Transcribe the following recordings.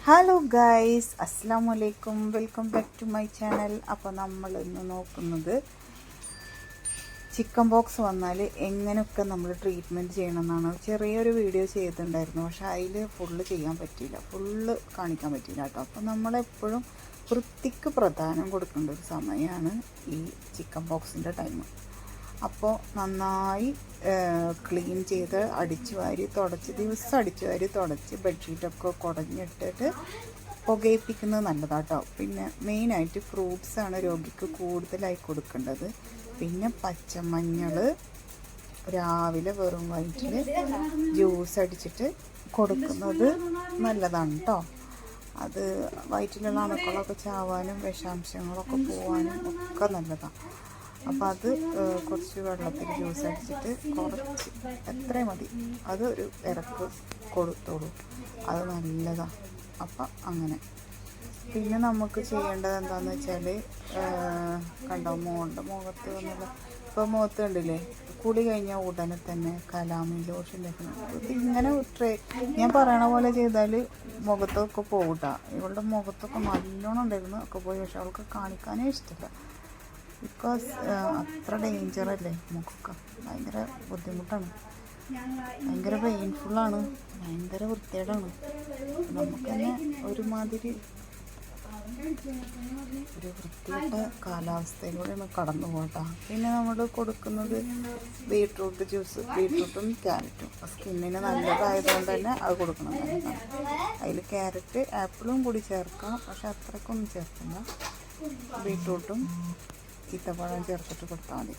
Hello guys, അസ്സാം വലൈക്കും. Welcome back to my channel. അപ്പോൾ നമ്മൾ ഇന്ന് നോക്കുന്നത് ചിക്കൻ ബോക്സ് വന്നാൽ എങ്ങനെയൊക്കെ നമ്മൾ ട്രീറ്റ്മെൻറ്റ് ചെയ്യണമെന്നാണ്. ചെറിയൊരു വീഡിയോ ചെയ്തിട്ടുണ്ടായിരുന്നു, പക്ഷേ അതിൽ ഫുള്ള് ചെയ്യാൻ പറ്റിയില്ല, ഫുള്ള് കാണിക്കാൻ പറ്റിയില്ല കേട്ടോ. അപ്പോൾ നമ്മളെപ്പോഴും വൃത്തിക്ക് പ്രാധാന്യം കൊടുക്കേണ്ട ഒരു സമയമാണ് ഈ ചിക്കൻ ബോക്സിൻ്റെ ടൈം. അപ്പോൾ നന്നായി ക്ലീൻ ചെയ്ത് അടിച്ചു വാരി തുടച്ച്, ദിവസം അടിച്ചു വാരി തുടച്ച് ബെഡ്ഷീറ്റൊക്കെ കുടഞ്ഞിട്ടിട്ട് പുകയിപ്പിക്കുന്നത് നല്ലതാട്ടോ. പിന്നെ മെയിനായിട്ട് ഫ്രൂട്ട്സാണ് രോഗിക്ക് കൂടുതലായി കൊടുക്കേണ്ടത്. പിന്നെ പച്ചമഞ്ഞൾ രാവിലെ വെറും വയറ്റിൽ ജ്യൂസ് അടിച്ചിട്ട് കൊടുക്കുന്നത് നല്ലതാണ് കേട്ടോ. അത് വയറ്റിലുള്ള അണുക്കളൊക്കെ ചാവാനും വിഷാംശങ്ങളൊക്കെ പോവാനും ഒക്കെ നല്ലതാണ്. അപ്പോൾ അത് കുറച്ച് വെള്ളത്തിൽ ജ്യൂസ് അടിച്ചിട്ട് കുറച്ച് എത്രയും മതി, അത് ഒരു ഇറക്ക് കൊടുത്തോളൂ, അത് നല്ലതാണ്. അപ്പം അങ്ങനെ പിന്നെ നമുക്ക് ചെയ്യേണ്ടത് എന്താണെന്ന് വെച്ചാൽ, കണ്ടോ മോളുടെ മുഖത്ത് വന്നുള്ള ഇപ്പോൾ മുഖത്ത് കണ്ടില്ലേ, കുളി കഴിഞ്ഞാൽ ഉടനെ തന്നെ കലാമി ലോഷൻ തേക്കണം. ഇതിങ്ങനെ ഞാൻ പറയണ പോലെ ചെയ്താൽ മുഖത്തൊക്കെ പോകട്ടാ. ഇവളുടെ മുഖത്തൊക്കെ നല്ലോണം ഉണ്ടായിരുന്നു, ഒക്കെ പോയി. പക്ഷെ അവൾക്ക് കാണിക്കാനേ ഇഷ്ടമില്ല, ബിക്കോസ് അത്ര ഡേഞ്ചറല്ലേ മുഖമൊക്കെ. ഭയങ്കര ബുദ്ധിമുട്ടാണ്, ഭയങ്കര പെയിൻഫുള്ളാണ്, ഭയങ്കര വൃത്തികേടാണ്. നമുക്ക് തന്നെ ഒരുമാതിരി ഒരു വൃത്തികെട്ട കാലാവസ്ഥയിലൂടെയാണ് കടന്നു പോകട്ടാ. പിന്നെ നമ്മൾ കൊടുക്കുന്നത് ബീട്രൂട്ട് ജ്യൂസ്, ബീട്രൂട്ടും ക്യാരറ്റും സ്കിന്നിന് നല്ലതായതുകൊണ്ട് തന്നെ അത് കൊടുക്കണം, നല്ലതാണ്. അതിൽ ക്യാരറ്റ് ആപ്പിളും കൂടി ചേർക്കാം, പക്ഷെ അത്രയ്ക്കൊന്നും ചേർക്കണ്ട. ബീട്രൂട്ടും ഈത്തപ്പഴം ചേർത്തിട്ട് കൊടുത്താൽ മതി.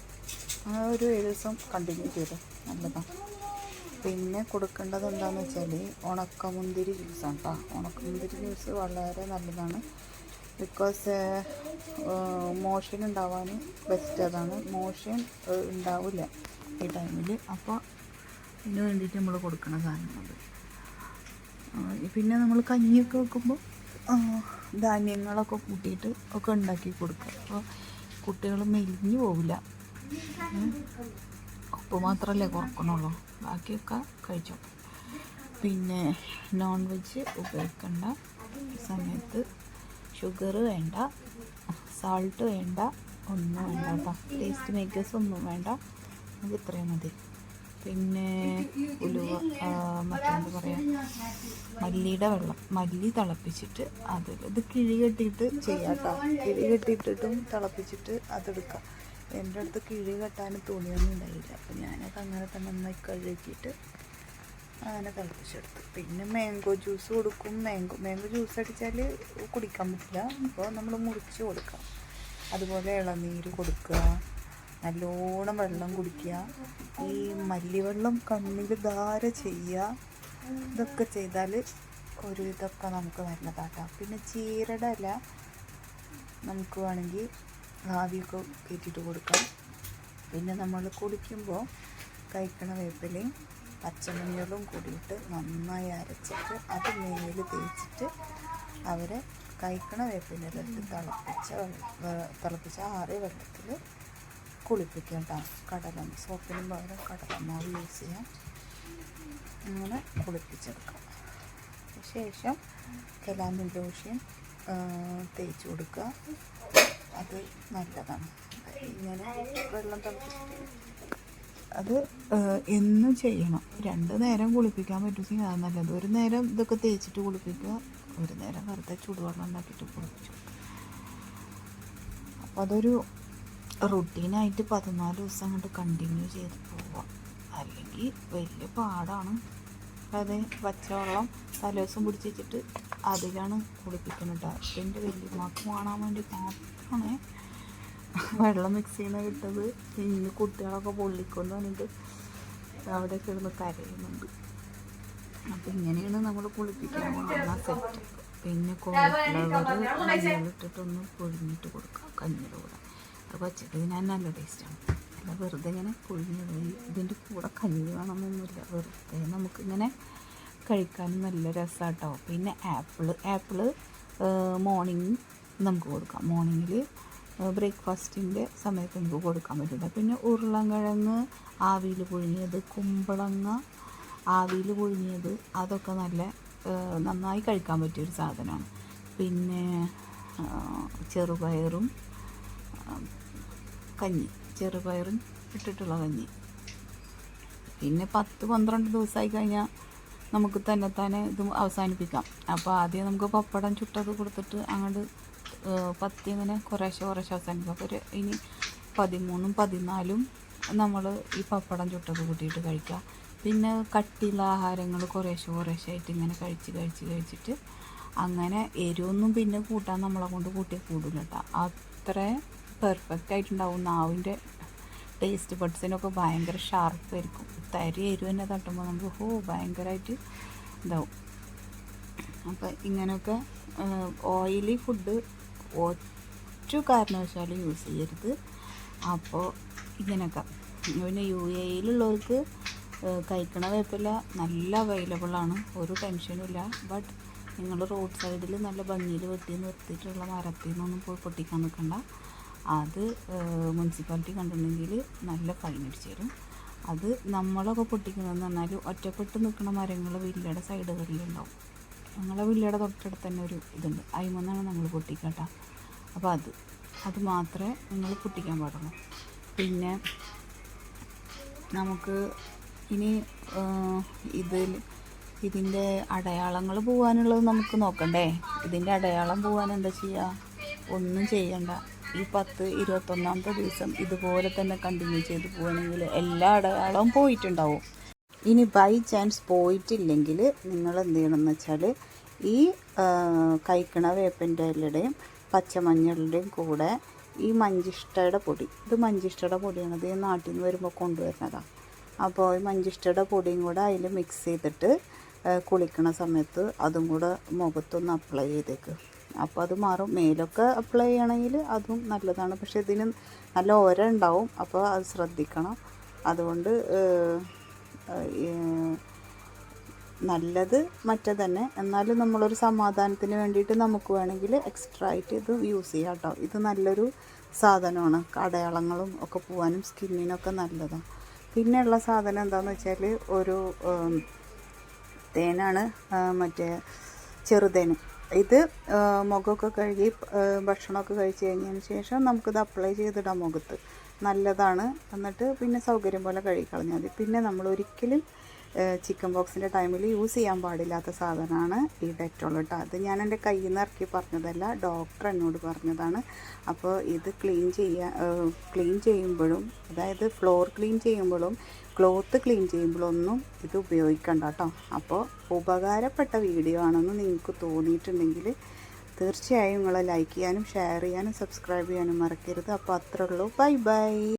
ആ ഒരു 7 ദിവസം കണ്ടിന്യൂ ചെയ്ത് നല്ലതാണ്. പിന്നെ കൊടുക്കേണ്ടത് എന്താണെന്ന് വെച്ചാൽ ഉണക്കമുന്തിരി ജ്യൂസാണ് കേട്ടോ. ഉണക്കമുന്തിരി ജ്യൂസ് വളരെ നല്ലതാണ്, ബിക്കോസ് മോഷൻ ഉണ്ടാവാൻ ബെസ്റ്റ് അതാണ്. മോഷൻ ഉണ്ടാവില്ല ഈ ടൈമിൽ, അപ്പോൾ ഇതിന് വേണ്ടിയിട്ട് നമ്മൾ കൊടുക്കുന്ന സാധനങ്ങൾ. പിന്നെ നമ്മൾ കഞ്ഞിയൊക്കെ വെക്കുമ്പോൾ ധാന്യങ്ങളൊക്കെ കൂട്ടിയിട്ട് ഒക്കെ ഉണ്ടാക്കി കൊടുക്കുക. അപ്പോൾ കുട്ടികൾ മെലിഞ്ഞു പോവില്ല. ഉപ്പ് മാത്രമല്ലേ കുറക്കണുള്ളൂ, ബാക്കിയൊക്കെ കഴിച്ചോ. പിന്നെ നോൺ വെജ് ഉപയോഗിക്കേണ്ട സമയത്ത് ഷുഗർ വേണ്ട, സാൾട്ട് വേണ്ട, ഒന്നും വേണ്ട കേട്ടോ. ടേസ്റ്റ് മേക്കേഴ്സ് ഒന്നും വേണ്ട, നമുക്ക് ഇത്രയും മതി. പിന്നെ ഉലുവ, മറ്റെന്താ പറയുക, മല്ലിയുടെ വെള്ളം, മല്ലി തിളപ്പിച്ചിട്ട് ഇത് കിഴി കെട്ടിയിട്ട് ചെയ്യാം കേട്ടോ. കിഴി കെട്ടിയിട്ടിട്ടും തിളപ്പിച്ചിട്ട് അതെടുക്കാം. എൻ്റെ അടുത്ത് കിഴി കെട്ടാൻ തുണിയൊന്നും ഉണ്ടായില്ല, അപ്പോൾ ഞാനത് അങ്ങനെ തന്നെ നന്നായി കഴുകിയിട്ട് അങ്ങനെ തിളപ്പിച്ചെടുത്തു. പിന്നെ മാംഗോ ജ്യൂസ് കൊടുക്കും. മാംഗോ ജ്യൂസ് അടിച്ചാൽ കുടിക്കാൻ പറ്റില്ല, അപ്പോൾ നമ്മൾ മുറിച്ച് കൊടുക്കാം. അതുപോലെ ഇളനീര് കൊടുക്കുക, നല്ലോണം വെള്ളം കുടിക്കുക, ഈ മല്ലിവെള്ളം കണ്ണിൽ ധാര ചെയ്യുക. ഇതൊക്കെ ചെയ്താൽ ഇതൊക്കെ നമുക്ക് നല്ലതാട്ടോ. പിന്നെ ചീരയുടെ ഇല നമുക്ക് വേണമെങ്കിൽ ആവിയൊക്കെ കയറ്റിയിട്ട് കൊടുക്കാം. പിന്നെ നമ്മൾ കുടിക്കുമ്പോൾ കഴിക്കണ വേപ്പിലയും പച്ചമഞ്ഞളും കൂടിയിട്ട് നന്നായി അരച്ചിട്ട് അത് മേലിൽ തേച്ചിട്ട് അവരെ കഴിക്കണ വേപ്പിലിട്ട് തിളപ്പിച്ച ആറിയ വെള്ളത്തിൽ കുളിപ്പിക്കാം കേട്ടോ. സോപ്പിനും പകരം കടലമാവ് യൂസ് ചെയ്യാം. അങ്ങനെ കുളിപ്പിച്ചെടുക്കാം. ശേഷം കലാമിൻ ലോഷൻ തേച്ച് കൊടുക്കുക, അത് നല്ലതാണ്. ഇങ്ങനെ വെള്ളം തിളപ്പിച്ചിട്ട് അത് എന്നും ചെയ്യണം. 2 നേരം കുളിപ്പിക്കാൻ പറ്റുമെങ്കിൽ അത് നല്ലത്. ഒരു നേരം ഇതൊക്കെ തേച്ചിട്ട് കുളിപ്പിക്കുക, ഒരു നേരം വെറുതെ ചൂടുവെള്ളം ഉണ്ടാക്കിയിട്ട് കുളിപ്പിച്ചു. അപ്പോൾ അതൊരു റുട്ടീനായിട്ട് 14 ദിവസം കൊണ്ട് കണ്ടിന്യൂ ചെയ്ത് പോവാം, അല്ലെങ്കിൽ വലിയ പാടാണ്. അതെ, പച്ചവെള്ളം തലേദിവസം പിടിച്ച് വെച്ചിട്ട് അതിലാണ് കുളിപ്പിക്കുന്നത്. എൻ്റെ വലിയമാക്ക് കാണാൻ വേണ്ടി മാത്രമാണ് വെള്ളം മിക്സ് ചെയ്യുന്ന കിട്ടത്. ഇന്ന് കുട്ടികളൊക്കെ പൊള്ളിക്കൊണ്ട് വന്നിട്ട് അവിടെ കിടന്ന് കരയുന്നുണ്ട്. അപ്പം ഇങ്ങനെയാണ് നമ്മൾ കുളിപ്പിക്കാൻ പോകുന്ന സെറ്റ്. പിന്നെ കോളിഫ്ലവർ മഞ്ഞളിട്ടിട്ടൊന്ന് പൊഴിഞ്ഞിട്ട് കൊടുക്കാം കഞ്ഞിയുടെ കൂടെ. അത് വച്ചിട്ട് ഞാൻ നല്ല ടേസ്റ്റാണ്. അല്ല വെറുതെ ഇങ്ങനെ പൊഴിഞ്ഞത്, ഇതിൻ്റെ കൂടെ കഞ്ഞി വേണമെന്നൊന്നുമില്ല, വെറുതെ നമുക്കിങ്ങനെ കഴിക്കാനും നല്ല രസമാട്ടോ. പിന്നെ ആപ്പിള് മോർണിംഗ് നമുക്ക് കൊടുക്കാം. മോർണിംഗിൽ ബ്രേക്ക്ഫാസ്റ്റിൻ്റെ സമയത്ത് നമുക്ക് കൊടുക്കാൻ പറ്റില്ല. പിന്നെ ഉരുളൻകിഴങ്ങ് ആവിയിൽ പുഴുങ്ങിയത്, കുമ്പളങ്ങ ആവിയിൽ പുഴുങ്ങിയത്, അതൊക്കെ നല്ല നന്നായി കഴിക്കാൻ പറ്റിയൊരു സാധനമാണ്. പിന്നെ ചെറുപയറും കഞ്ഞി, ചെറുപയറും ഇട്ടിട്ടുള്ള കഞ്ഞി. പിന്നെ 10-12 ദിവസമായി കഴിഞ്ഞാൽ നമുക്ക് തന്നെ ഇത് അവസാനിപ്പിക്കാം. അപ്പോൾ ആദ്യം നമുക്ക് പപ്പടം ചുട്ടത് കൊടുത്തിട്ട് അങ്ങോട്ട് പത്തി ഇങ്ങനെ കുറേശ്ശെ അവസാനിപ്പിക്കാം. അപ്പോൾ ഇനി 13ഉം 14ഉം നമ്മൾ ഈ പപ്പടം ചുട്ടത് കൂട്ടിയിട്ട് കഴിക്കുക. പിന്നെ കട്ടിയുള്ള ആഹാരങ്ങൾ കുറേശ്ശെ ആയിട്ട് ഇങ്ങനെ കഴിച്ചിട്ട് അങ്ങനെ എരിവൊന്നും പിന്നെ കൂട്ടാൻ നമ്മളെ കൊണ്ട് കൂട്ടിയാൽ കൂടില്ല കേട്ടോ. അത്ര പെർഫെക്റ്റ് ആയിട്ടുണ്ടാവും. നാവിൻ്റെ ടേസ്റ്റ് ബഡ്സിനൊക്കെ ഭയങ്കര ഷാർപ്പായിരിക്കും. തരി എരിവ് തന്നെ തട്ടുമ്പോൾ നമുക്ക് ഭയങ്കരമായിട്ട് ഇതാവും. അപ്പോൾ ഇങ്ങനെയൊക്കെ ഓയിലി ഫുഡ് ഒരു കാരണവശാലും യൂസ് ചെയ്യരുത്. അപ്പോൾ ഇങ്ങനെയൊക്കെ പിന്നെ UAE-യിലുള്ളവർക്ക് കഴിക്കണ വേപ്പില നല്ല അവൈലബിളാണ്, ഒരു ടെൻഷനും ഇല്ല. ബട്ട് നിങ്ങൾ റോഡ് സൈഡിൽ നല്ല ഭംഗിയിൽ വെട്ടി നിർത്തിയിട്ടുള്ള മരത്തിൽ നിന്നൊന്നും പോയി പൊട്ടിക്കാൻ നിൽക്കണ്ട. അത് മുനിസിപ്പാലിറ്റി കണ്ടിട്ടുണ്ടെങ്കിൽ നല്ല ഫൈൻ അടിച്ചു തരും. അത് നമ്മളൊക്കെ പൊട്ടിക്കുന്നതെന്ന് പറഞ്ഞാൽ ഒറ്റപ്പെട്ട് നിൽക്കുന്ന മരങ്ങൾ വില്ലയുടെ സൈഡുകളിലുണ്ടാവും. ഞങ്ങളെ വില്ലയുടെ തൊട്ടടുത്ത് തന്നെ ഒരു ഇതുണ്ട്, അതിമന്നാണ് നമ്മൾ പൊട്ടിക്കട്ടോ. അപ്പോൾ അത് മാത്രമേ നിങ്ങൾ പൊട്ടിക്കാൻ പാടുള്ളൂ. പിന്നെ നമുക്ക് ഇനി ഇതിൻ്റെ അടയാളങ്ങൾ പോകാനുള്ളത് നമുക്ക് നോക്കണ്ടേ. ഇതിൻ്റെ അടയാളം പോകാൻ എന്താ ചെയ്യുക? ഒന്നും ചെയ്യണ്ട. ഈ 10-21ാമത്തെ ദിവസം ഇതുപോലെ തന്നെ കണ്ടിന്യൂ ചെയ്ത് പോവുകയാണെങ്കിൽ എല്ലാ അടയാളവും പോയിട്ടുണ്ടാവും. ഇനി ബൈ ചാൻസ് പോയിട്ടില്ലെങ്കിൽ നിങ്ങൾ എന്ത് ചെയ്യണമെന്ന് വെച്ചാൽ ഈ കഴിക്കണ വേപ്പിൻ്റെ ഇലയുടെയും പച്ചമഞ്ഞളുടെയും കൂടെ ഈ മഞ്ചിഷ്ടയുടെ പൊടി, ഇത് മഞ്ചിഷ്ടയുടെ പൊടിയാണ്, ഇത് നാട്ടിൽ നിന്ന് വരുമ്പോൾ കൊണ്ടുവരുന്നതാണ്. അപ്പോൾ ഈ മഞ്ചിഷ്ടയുടെ പൊടിയും കൂടെ അതിൽ മിക്സ് ചെയ്തിട്ട് കുളിക്കണ സമയത്ത് അതും കൂടെ മുഖത്തൊന്ന് അപ്ലൈ ചെയ്തേക്ക്. അപ്പോൾ അത് മാറും. മേലൊക്കെ അപ്ലൈ ചെയ്യണമെങ്കിൽ അതും നല്ലതാണ്. പക്ഷേ ഇതിന് നല്ല ഒര ഉണ്ടാവും, അപ്പോൾ അത് ശ്രദ്ധിക്കണം. അതുകൊണ്ട് നല്ലത് മറ്റേ തന്നെ. എന്നാലും നമ്മളൊരു സമാധാനത്തിന് വേണ്ടിയിട്ട് നമുക്ക് വേണമെങ്കിൽ എക്സ്ട്രാ ആയിട്ട് ഇത് യൂസ് ചെയ്യാം കേട്ടോ. ഇത് നല്ലൊരു സാധനമാണ്, അടയാളങ്ങളും ഒക്കെ പോകാനും സ്കിന്നിനൊക്കെ നല്ലതാണ്. പിന്നെയുള്ള സാധനം എന്താണെന്ന് വെച്ചാൽ ഒരു തേനാണ്, മറ്റേ ചെറുതേന്. ഇത് മുഖമൊക്കെ കഴുകി ഭക്ഷണമൊക്കെ കഴിച്ച് കഴിഞ്ഞതിന് ശേഷം നമുക്കിത് അപ്ലൈ ചെയ്തിടാം മുഖത്ത്. നല്ലതാണ്. എന്നിട്ട് പിന്നെ സൗകര്യം പോലെ കഴുകിക്കളഞ്ഞാൽ മതി. പിന്നെ നമ്മൾ ഒരിക്കലും ചിക്കൻ ബോക്സിൻ്റെ ടൈമിൽ യൂസ് ചെയ്യാൻ പാടില്ലാത്ത സാധനമാണ് ഈ ഡെറ്റോൾ കേട്ടോ. അത് ഞാൻ എൻ്റെ കയ്യിൽ നിന്ന് ഇറക്കി പറഞ്ഞതല്ല, ഡോക്ടർ എന്നോട് പറഞ്ഞതാണ്. അപ്പോൾ ഇത് ക്ലീൻ ചെയ്യുമ്പോഴും, അതായത് ഫ്ലോർ ക്ലീൻ ചെയ്യുമ്പോഴും ക്ലോത്ത് ക്ലീൻ ചെയ്യുമ്പോഴൊന്നും ഇത് ഉപയോഗിക്കണ്ട കേട്ടോ. അപ്പോൾ ഉപകാരപ്പെട്ട വീഡിയോ ആണെന്ന് നിങ്ങൾക്ക് തോന്നിയിട്ടുണ്ടെങ്കിൽ തീർച്ചയായും നിങ്ങൾ ലൈക്ക് ചെയ്യാനും ഷെയർ ചെയ്യാനും സബ്സ്ക്രൈബ് ചെയ്യാനും മറക്കരുത്. അപ്പോൾ അത്രേ ഉള്ളൂ. Bye bye.